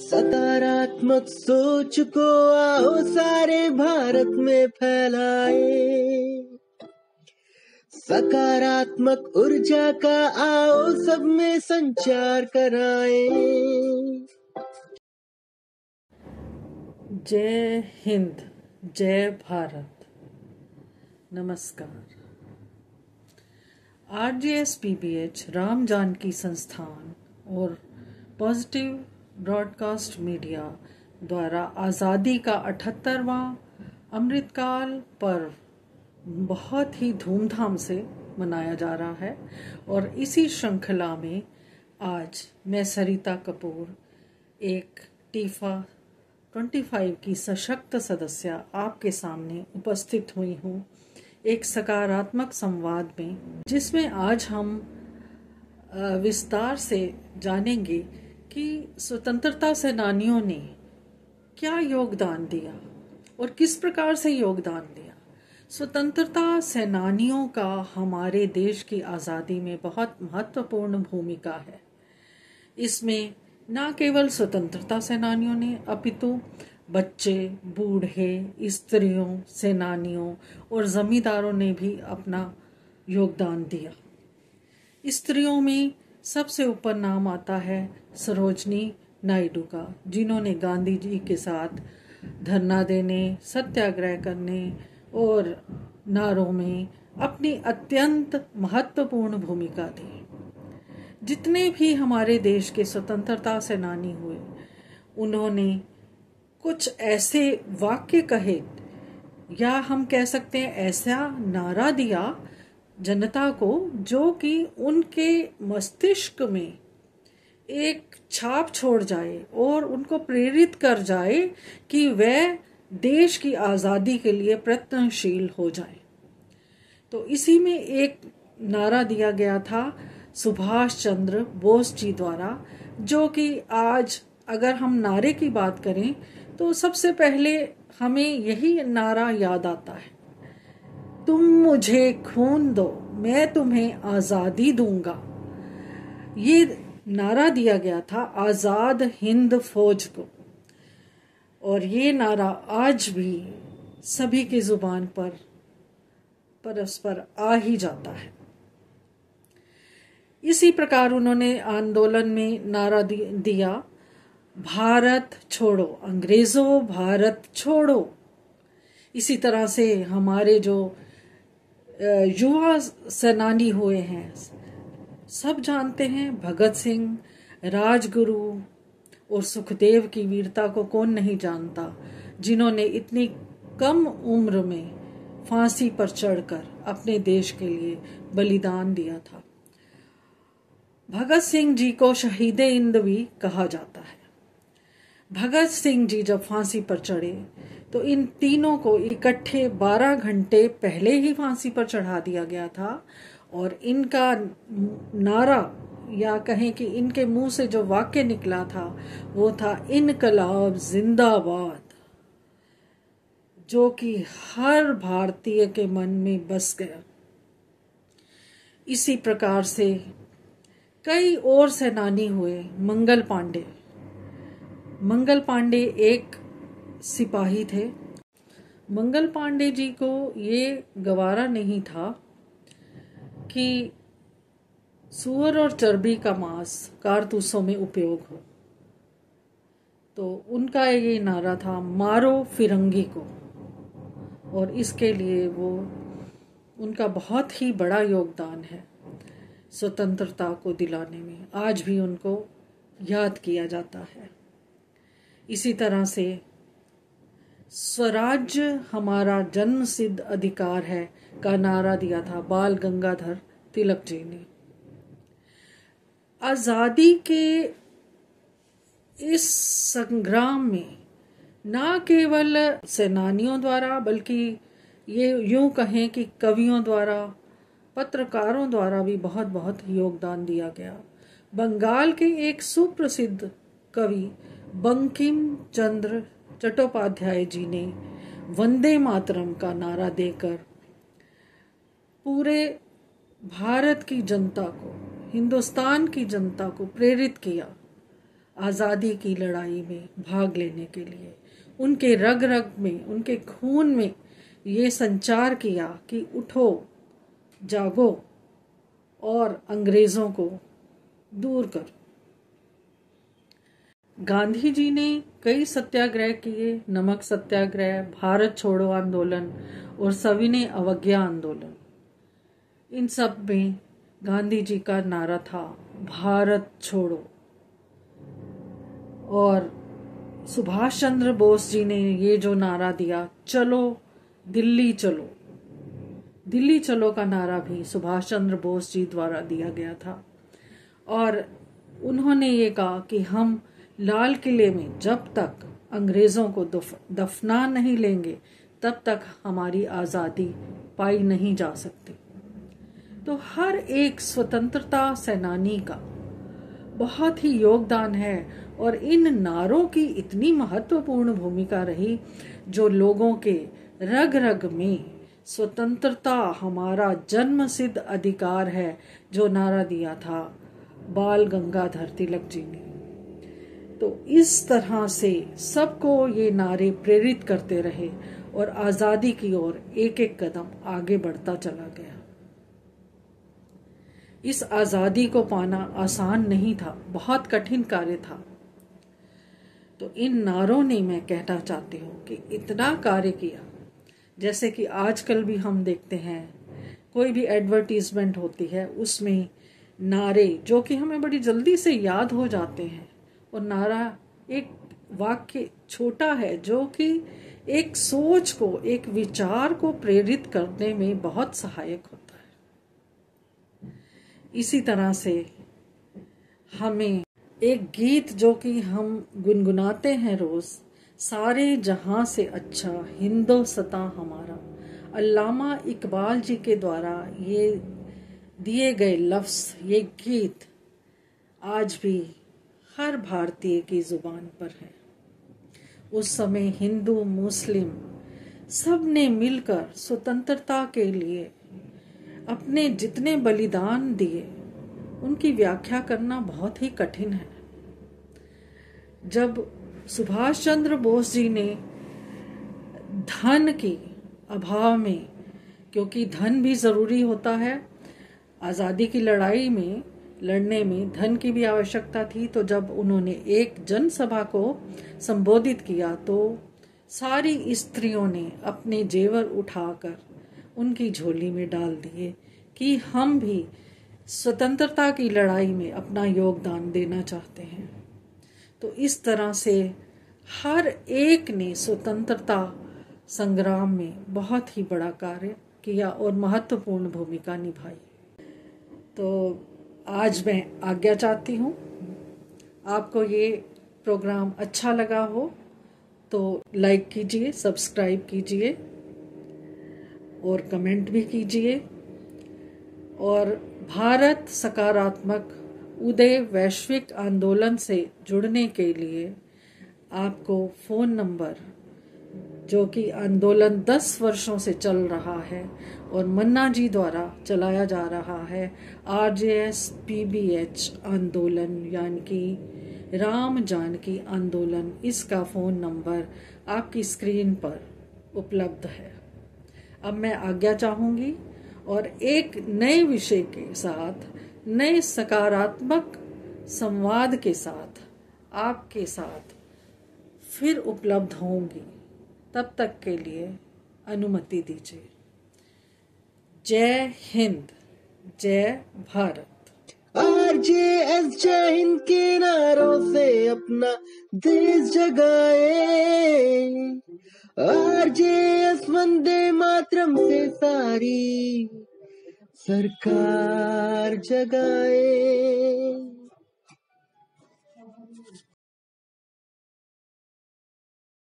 सकारात्मक सोच को आओ सारे भारत में फैलाए, सकारात्मक ऊर्जा का आओ सब में संचार कराए। जय हिंद, जय भारत। नमस्कार। RJSPBH राम जानकी संस्थान और पॉजिटिव ब्रॉडकास्ट मीडिया द्वारा आज़ादी का 78वां अमृतकाल पर्व बहुत ही धूमधाम से मनाया जा रहा है और इसी श्रृंखला में आज मैं सरिता कपूर, एक टीफा 25 की सशक्त सदस्य, आपके सामने उपस्थित हुई हूँ एक सकारात्मक संवाद में, जिसमें आज हम विस्तार से जानेंगे कि स्वतंत्रता सेनानियों ने क्या योगदान दिया और किस प्रकार से योगदान दिया। स्वतंत्रता सेनानियों का हमारे देश की आज़ादी में बहुत महत्वपूर्ण भूमिका है। इसमें न केवल स्वतंत्रता सेनानियों ने अपितु बच्चे, बूढ़े, स्त्रियों, सेनानियों और जमींदारों ने भी अपना योगदान दिया। स्त्रियों में सबसे ऊपर नाम आता है सरोजनी नायडू का, जिन्होंने गांधी जी के साथ धरना देने, सत्याग्रह करने और नारों में अपनी अत्यंत महत्वपूर्ण भूमिका दी। जितने भी हमारे देश के स्वतंत्रता सेनानी हुए, उन्होंने कुछ ऐसे वाक्य कहे या हम कह सकते हैं ऐसा नारा दिया जनता को, जो कि उनके मस्तिष्क में एक छाप छोड़ जाए और उनको प्रेरित कर जाए कि वह देश की आज़ादी के लिए प्रयत्नशील हो जाए। तो इसी में एक नारा दिया गया था सुभाष चंद्र बोस जी द्वारा, जो कि आज अगर हम नारे की बात करें तो सबसे पहले हमें यही नारा याद आता है, तुम मुझे खून दो, मैं तुम्हें आज़ादी दूंगा। ये नारा दिया गया था आज़ाद हिंद फौज को, और ये नारा आज भी सभी की जुबान पर परस्पर आ ही जाता है। इसी प्रकार उन्होंने आंदोलन में नारा दिया, भारत छोड़ो अंग्रेजों, भारत छोड़ो। इसी तरह से हमारे जो युवा सेनानी हुए हैं, सब जानते हैं, भगत सिंह, राजगुरु और सुखदेव की वीरता को कौन नहीं जानता, जिन्होंने इतनी कम उम्र में फांसी पर चढ़कर अपने देश के लिए बलिदान दिया था। भगत सिंह जी को शहीदे हिंद भी कहा जाता है। भगत सिंह जी जब फांसी पर चढ़े तो इन तीनों को इकट्ठे 12 घंटे पहले ही फांसी पर चढ़ा दिया गया था, और इनका नारा या कहें कि इनके मुंह से जो वाक्य निकला था वो था इनकलाब जिंदाबाद, जो कि हर भारतीय के मन में बस गया। इसी प्रकार से कई और सेनानी हुए। मंगल पांडे एक सिपाही थे। मंगल पांडे जी को ये गवारा नहीं था कि सूअर और चर्बी का मांस कारतूसों में उपयोग हो, तो उनका ये नारा था, मारो फिरंगी को, और इसके लिए वो उनका बहुत ही बड़ा योगदान है स्वतंत्रता को दिलाने में। आज भी उनको याद किया जाता है। इसी तरह से स्वराज्य हमारा जन्म सिद्ध अधिकार है का नारा दिया था बाल गंगाधर तिलक जी ने। आजादी के इस संग्राम में न केवल सेनानियों द्वारा, बल्कि ये यूं कहें कि कवियों द्वारा, पत्रकारों द्वारा भी बहुत बहुत योगदान दिया गया। बंगाल के एक सुप्रसिद्ध कवि बंकिम चंद्र चट्टोपाध्याय जी ने वंदे मातरम का नारा देकर पूरे भारत की जनता को, हिंदुस्तान की जनता को प्रेरित किया आज़ादी की लड़ाई में भाग लेने के लिए। उनके रग रग में, उनके खून में ये संचार किया कि उठो, जागो और अंग्रेजों को दूर करो। गांधी जी ने कई सत्याग्रह किए, नमक सत्याग्रह, भारत छोड़ो आंदोलन और सविनय अवज्ञा आंदोलन। इन सब में गांधी जी का नारा था भारत छोड़ो, और सुभाष चंद्र बोस जी ने ये जो नारा दिया, चलो दिल्ली चलो, दिल्ली चलो का नारा भी सुभाष चंद्र बोस जी द्वारा दिया गया था। और उन्होंने ये कहा कि हम लाल किले में जब तक अंग्रेजों को दफना नहीं लेंगे तब तक हमारी आज़ादी पाई नहीं जा सकती। तो हर एक स्वतंत्रता सेनानी का बहुत ही योगदान है, और इन नारों की इतनी महत्वपूर्ण भूमिका रही, जो लोगों के रग रग में स्वतंत्रता हमारा जन्मसिद्ध अधिकार है, जो नारा दिया था बाल गंगाधर तिलक जी ने। तो इस तरह से सबको ये नारे प्रेरित करते रहे और आज़ादी की ओर एक एक कदम आगे बढ़ता चला गया। इस आज़ादी को पाना आसान नहीं था, बहुत कठिन कार्य था। तो इन नारों ने, मैं कहना चाहती हूँ कि इतना कार्य किया। जैसे कि आजकल भी हम देखते हैं, कोई भी एडवर्टीजमेंट होती है, उसमें नारे जो कि हमें बड़ी जल्दी से याद हो जाते हैं, और नारा एक वाक्य छोटा है जो कि एक सोच को, एक विचार को प्रेरित करने में बहुत सहायक होता है। इसी तरह से हमें एक गीत जो कि हम गुनगुनाते हैं रोज, सारे जहां से अच्छा हिंदुस्तां हमारा, अल्लामा इकबाल जी के द्वारा ये दिए गए लफ्ज, ये गीत आज भी हर भारतीय की जुबान पर है। उस समय हिंदू मुस्लिम सब ने मिलकर स्वतंत्रता के लिए अपने जितने बलिदान दिए, उनकी व्याख्या करना बहुत ही कठिन है। जब सुभाष चंद्र बोस जी ने धन की अभाव में, क्योंकि धन भी जरूरी होता है, आज़ादी की लड़ाई में लड़ने में धन की भी आवश्यकता थी, तो जब उन्होंने एक जनसभा को संबोधित किया तो सारी स्त्रियों ने अपने जेवर उठाकर उनकी झोली में डाल दिए कि हम भी स्वतंत्रता की लड़ाई में अपना योगदान देना चाहते हैं। तो इस तरह से हर एक ने स्वतंत्रता संग्राम में बहुत ही बड़ा कार्य किया और महत्वपूर्ण भूमिका निभाई। तो आज मैं आज्ञा चाहती हूँ। आपको ये प्रोग्राम अच्छा लगा हो तो लाइक कीजिए, सब्सक्राइब कीजिए और कमेंट भी कीजिए। और भारत सकारात्मक उदय वैश्विक आंदोलन से जुड़ने के लिए आपको फ़ोन नंबर, जो कि आंदोलन 10 वर्षों से चल रहा है और मन्ना जी द्वारा चलाया जा रहा है, RJSPBH आंदोलन यानी कि राम जानकी आंदोलन, इसका फ़ोन नंबर आपकी स्क्रीन पर उपलब्ध है। अब मैं आज्ञा चाहूँगी और एक नए विषय के साथ, नए सकारात्मक संवाद के साथ आपके साथ फिर उपलब्ध होंगी। तब तक के लिए अनुमति दीजिए। जय हिंद, जय भारत। RJS जय हिंद के नारों से अपना देश जगाए, RJS वंदे मातरम से सारी सरकार जगाए।